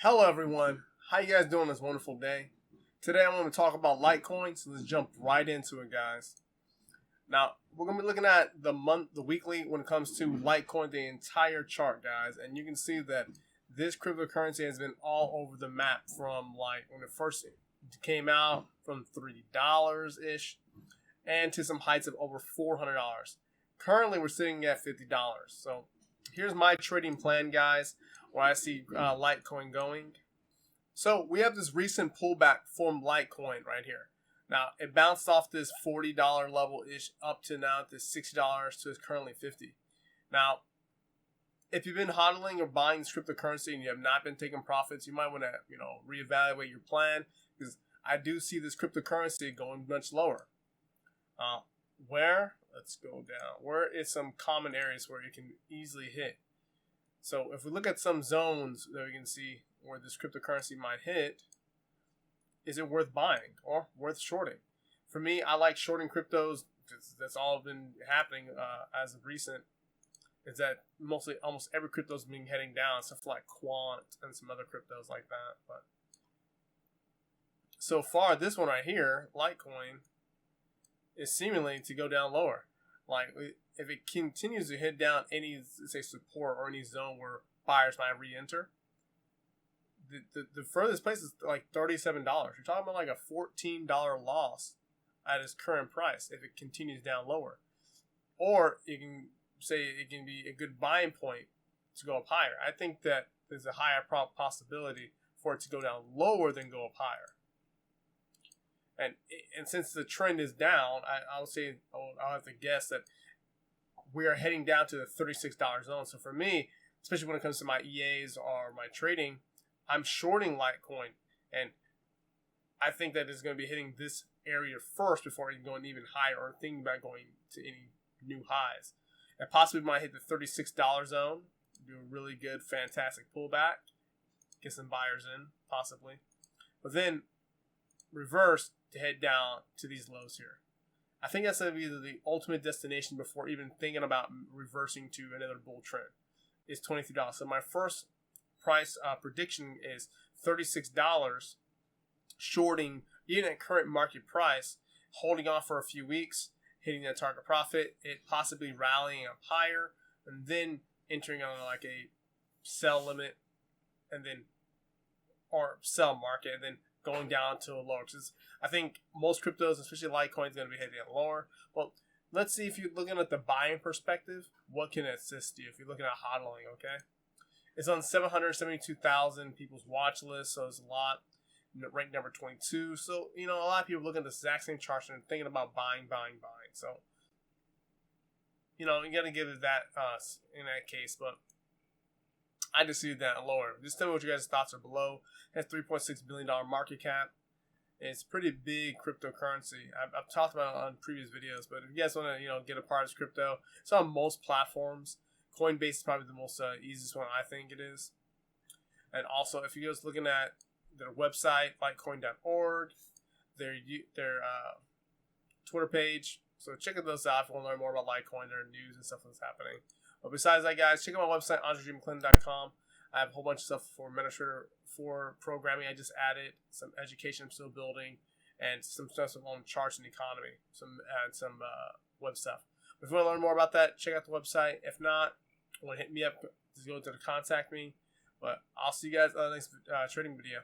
Hello everyone, how you guys doing this wonderful day? Today I want to talk about Litecoin, so let's jump right into it, guys. Now, we're going to be looking at the weekly when it comes to Litecoin, the entire chart, guys. And you can see that this cryptocurrency has been all over the map from like when it first came out from $3-ish and to some heights of over $400. Currently, we're sitting at $50. So here's my trading plan, guys, where I see Litecoin going. So we have this recent pullback from Litecoin right here. Now, it bounced off this $40 level-ish up to now this $60 to it's currently $50. Now, if you've been hodling or buying this cryptocurrency and you have not been taking profits, you might want to, reevaluate your plan, because I do see this cryptocurrency going much lower. Where? Let's go down. Where is some common areas where it can easily hit? So if we look at some zones that we can see where this cryptocurrency might hit, is it worth buying or worth shorting? For me, I like shorting cryptos. That's all been happening as of recent. Is that almost every crypto's been heading down, except for like Quant and some other cryptos like that. But so far, this one right here, Litecoin, is seemingly to go down lower. Like, if it continues to hit down any, say, support or any zone where buyers might re-enter, the furthest place is like $37. You're talking about like a $14 loss at its current price if it continues down lower. Or you can say it can be a good buying point to go up higher. I think that there's a higher possibility for it to go down lower than go up higher. And since the trend is down, I'll have to guess that we are heading down to the $36 zone. So for me, especially when it comes to my EAs or my trading, I'm shorting Litecoin, and I think that it's going to be hitting this area first before even going even higher or thinking about going to any new highs. And possibly might hit the $36 zone, do a really good, fantastic pullback, get some buyers in, possibly. But then reverse to head down to these lows here. I think that's going to be the ultimate destination before even thinking about reversing to another bull trend. Is $23. So my first price prediction is $36, shorting even at current market price, holding off for a few weeks, hitting that target profit, it possibly rallying up higher, and then entering on like a sell limit, and then or sell market, and then going down to a lower. Because I think most cryptos, especially Litecoin, is going to be heading lower. Well, let's see if you're looking at the buying perspective, what can assist you if you're looking at hodling, okay? It's on 772,000 people's watch list, so it's a lot. Ranked number 22. So, a lot of people looking at the exact same chart and thinking about buying. So, you got to give it that in that case, but I just see that lower. Just tell me what you guys' thoughts are below. It has $3.6 billion market cap. It's pretty big cryptocurrency. I've talked about it on previous videos, but if you guys want to, get a part of this crypto, it's on most platforms. Coinbase is probably the most easiest one, I think it is. And also, if you guys looking at their website, litecoin.org, their Twitter page, so check those out if you want to learn more about Litecoin, their news and stuff that's happening. But besides that, guys, check out my website, andredreammcclinton.com. I have a whole bunch of stuff for administrator, for programming. I just added some education I'm still building, and some stuff on charts and economy, some web stuff. But if you want to learn more about that, check out the website. If not, want to hit me up, just go to the contact me. But I'll see you guys on the next trading video.